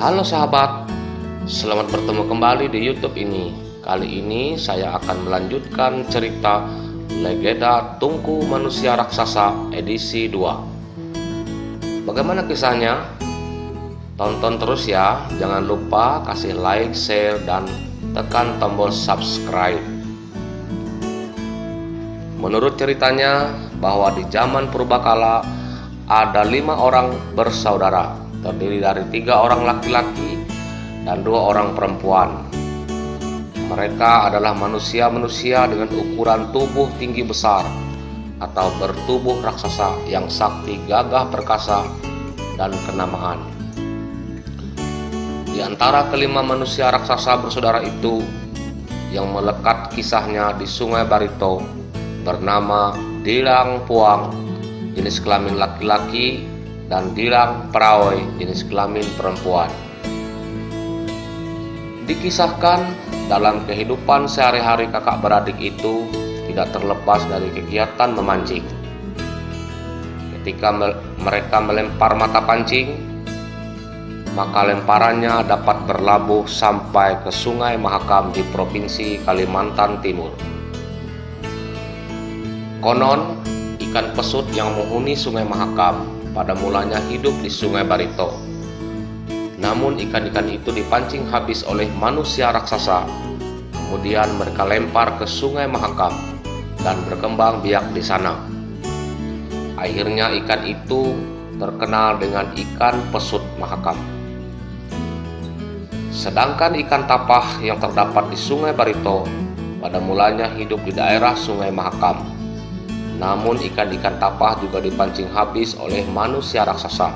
Halo sahabat, selamat bertemu kembali di YouTube ini. Kali ini saya akan melanjutkan cerita Legenda Tungku Manusia Raksasa edisi 2. Bagaimana kisahnya? Tonton terus ya, jangan lupa kasih like, share, dan tekan tombol subscribe. Menurut ceritanya bahwa di zaman purbakala ada 5 orang bersaudara, terdiri dari 3 orang laki-laki dan 2 orang perempuan. Mereka adalah manusia-manusia dengan ukuran tubuh tinggi besar atau bertubuh raksasa yang sakti, gagah perkasa, dan kenamaan. Di antara kelima manusia raksasa bersaudara itu, yang melekat kisahnya di Sungai Barito bernama Dilang Puang, jenis kelamin laki-laki, dan Dilang Praoy, jenis kelamin perempuan. Dikisahkan dalam kehidupan sehari-hari kakak beradik itu tidak terlepas dari kegiatan memancing. Ketika mereka melempar mata pancing, maka lemparannya dapat berlabuh sampai ke Sungai Mahakam di Provinsi Kalimantan Timur. Konon, ikan pesut yang menghuni Sungai Mahakam pada mulanya hidup di Sungai Barito. Namun ikan-ikan itu dipancing habis oleh manusia raksasa. Kemudian mereka lempar ke Sungai Mahakam dan berkembang biak di sana. Akhirnya ikan itu terkenal dengan ikan pesut Mahakam. Sedangkan ikan tapah yang terdapat di Sungai Barito pada mulanya hidup di daerah Sungai Mahakam. Namun ikan-ikan tapah juga dipancing habis oleh manusia raksasa,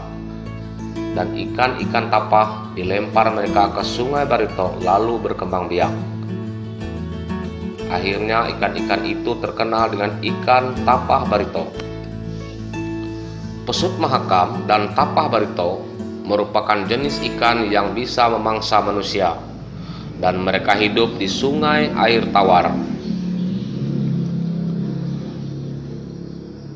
dan ikan-ikan tapah dilempar mereka ke Sungai Barito lalu berkembang biak. Akhirnya ikan-ikan itu terkenal dengan ikan tapah Barito. Pesut Mahakam dan tapah Barito merupakan jenis ikan yang bisa memangsa manusia, dan mereka hidup di sungai air tawar.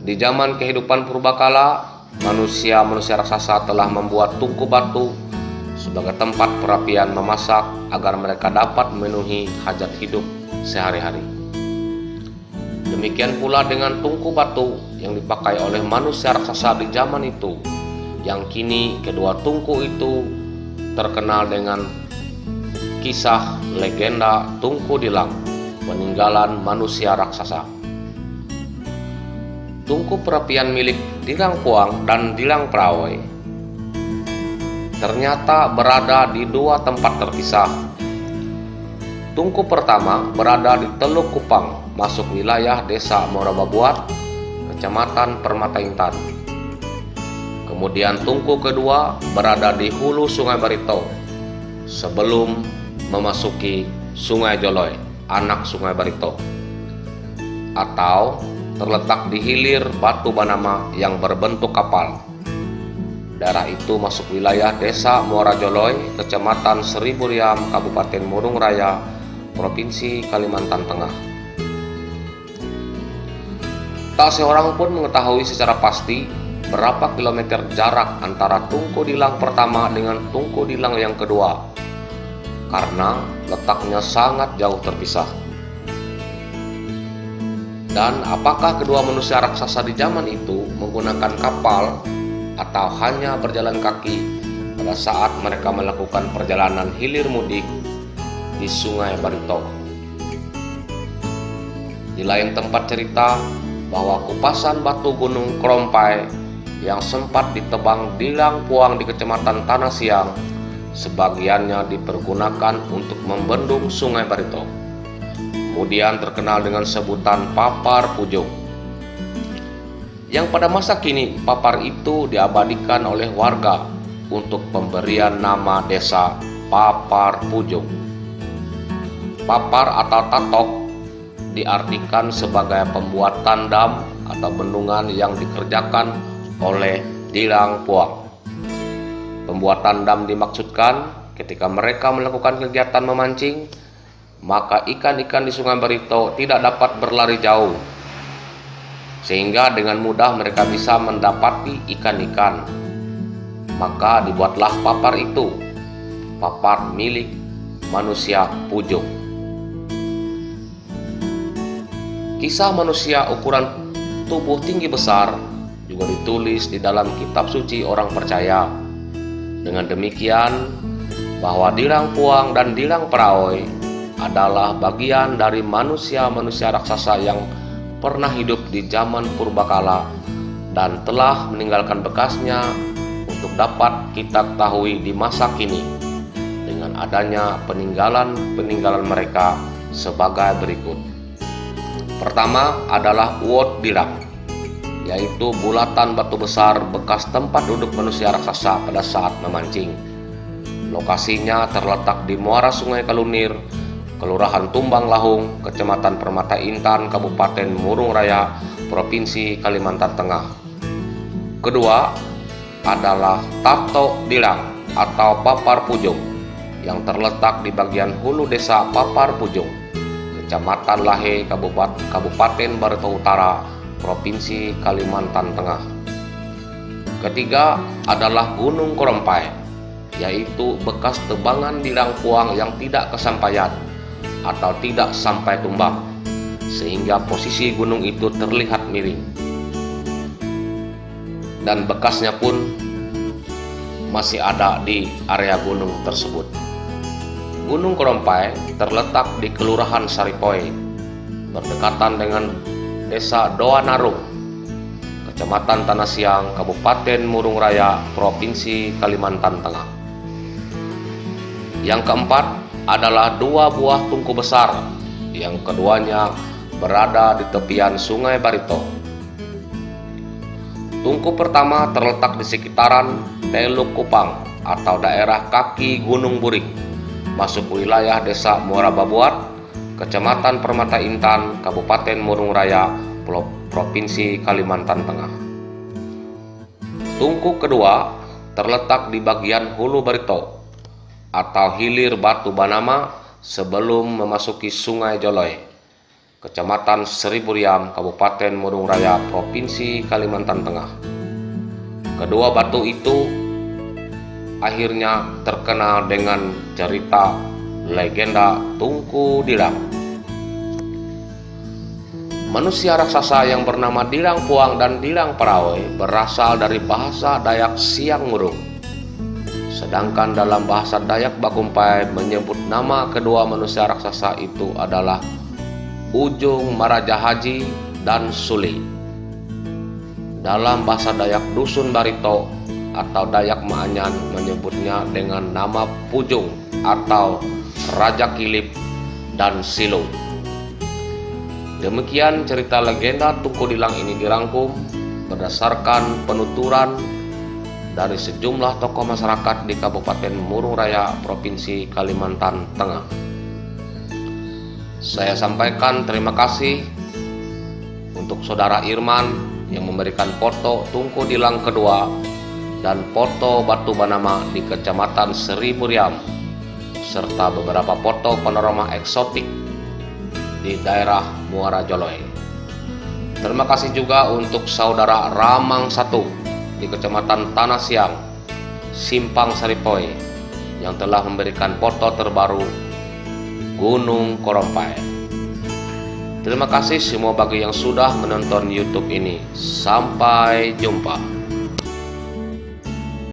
Di zaman kehidupan purbakala, manusia raksasa telah membuat tungku batu sebagai tempat perapian memasak agar mereka dapat memenuhi hajat hidup sehari-hari. Demikian pula dengan tungku batu yang dipakai oleh manusia raksasa di zaman itu, yang kini kedua tungku itu terkenal dengan kisah legenda Tungku Dilang, peninggalan manusia raksasa. Tungku perapian milik Dilang Puang dan Dilang Praoy ternyata berada di 2 tempat terpisah. Tungku pertama berada di Teluk Kupang, masuk wilayah Desa Morababuat, Kecamatan Permata Intan. Kemudian tungku kedua berada di hulu Sungai Barito, sebelum memasuki Sungai Joloy, anak Sungai Barito, atau terletak di hilir Batu Banama yang berbentuk kapal. Daerah itu masuk wilayah Desa Muara Joloy, Kecamatan Seribu Riam, Kabupaten Murung Raya, Provinsi Kalimantan Tengah. Tak seorang pun mengetahui secara pasti berapa kilometer jarak antara Tungku Dilang pertama dengan Tungku Dilang yang kedua, karena letaknya sangat jauh terpisah. Dan apakah kedua manusia raksasa di zaman itu menggunakan kapal atau hanya berjalan kaki pada saat mereka melakukan perjalanan hilir mudik di Sungai Barito? Di lain tempat cerita bahwa kupasan batu Gunung Krompai yang sempat ditebang Dilang Puang di Kecamatan Tanah Siang, sebagiannya dipergunakan untuk membendung Sungai Barito, kemudian terkenal dengan sebutan Papar Pujung, yang pada masa kini papar itu diabadikan oleh warga untuk pemberian nama desa Papar Pujung. Papar atau tatok diartikan sebagai pembuatan dam atau bendungan yang dikerjakan oleh Dilang Puang. Pembuatan dam dimaksudkan ketika mereka melakukan kegiatan memancing, maka ikan-ikan di Sungai Barito tidak dapat berlari jauh, sehingga dengan mudah mereka bisa mendapati ikan-ikan. Maka dibuatlah papar itu papar milik manusia Pujung. Kisah manusia ukuran tubuh tinggi besar juga ditulis di dalam kitab suci orang percaya. Dengan demikian, bahwa Dilang Puang dan Dilang Paraoi adalah bagian dari manusia-manusia raksasa yang pernah hidup di zaman purbakala dan telah meninggalkan bekasnya untuk dapat kita ketahui di masa kini dengan adanya peninggalan-peninggalan mereka sebagai berikut. Pertama adalah Uot Dilang, yaitu bulatan batu besar bekas tempat duduk manusia raksasa pada saat memancing. Lokasinya terletak di muara Sungai Kalunir, Kelurahan Tumbang Lahung, Kecamatan Permata Intan, Kabupaten Murung Raya, Provinsi Kalimantan Tengah. Kedua adalah Tato Dilang atau Papar Pujung, yang terletak di bagian hulu desa Papar Pujung, Kecamatan Lahe, Kabupaten Barito Utara, Provinsi Kalimantan Tengah. Ketiga adalah Gunung Krompai, yaitu bekas tebangan Dilang Puang yang tidak kesampaian atau tidak sampai tumbang, sehingga posisi gunung itu terlihat miring. Dan bekasnya pun masih ada di area gunung tersebut. Gunung Krompai terletak di Kelurahan Saripoi, berdekatan dengan Desa Doanarung, Kecamatan Tanah Siang, Kabupaten Murung Raya, Provinsi Kalimantan Tengah. Yang keempat adalah dua buah tungku besar, yang keduanya berada di tepian Sungai Barito. Tungku pertama terletak di sekitaran Teluk Kupang atau daerah kaki Gunung Burik, masuk wilayah Desa Muara Babuat, Kecamatan Permata Intan, Kabupaten Murung Raya, Provinsi Kalimantan Tengah. Tungku kedua terletak di bagian Hulu Barito atau hilir Batu Banama sebelum memasuki Sungai Joloi, Kecamatan Seribu Riam, Kabupaten Murung Raya, Provinsi Kalimantan Tengah. Kedua batu itu akhirnya terkenal dengan cerita legenda Tungku Dilang. Manusia raksasa yang bernama Dilang Puang dan Dilang Paraoi berasal dari bahasa Dayak Siang Murung. Sedangkan dalam bahasa Dayak Bakumpai menyebut nama kedua manusia raksasa itu adalah Ujung Maraja Haji dan Suli. Dalam bahasa Dayak Dusun Barito atau Dayak Maanyan menyebutnya dengan nama Pujung atau Raja Kilip dan Silu. Demikian cerita legenda Tungku Dilang ini dirangkum berdasarkan penuturan dari sejumlah tokoh masyarakat di Kabupaten Murung Raya, Provinsi Kalimantan Tengah. Saya sampaikan terima kasih untuk Saudara Irman yang memberikan foto Tungku Dilang kedua dan foto Batu Banama di Kecamatan Seribu Riam, serta beberapa foto panorama eksotik di daerah Muara Joloi. Terima kasih juga untuk Saudara Ramang 1 di Kecamatan Tanah Siang, Simpang Saripoi, yang telah memberikan foto terbaru Gunung Krompai. Terima kasih semua bagi yang sudah menonton YouTube ini. Sampai jumpa.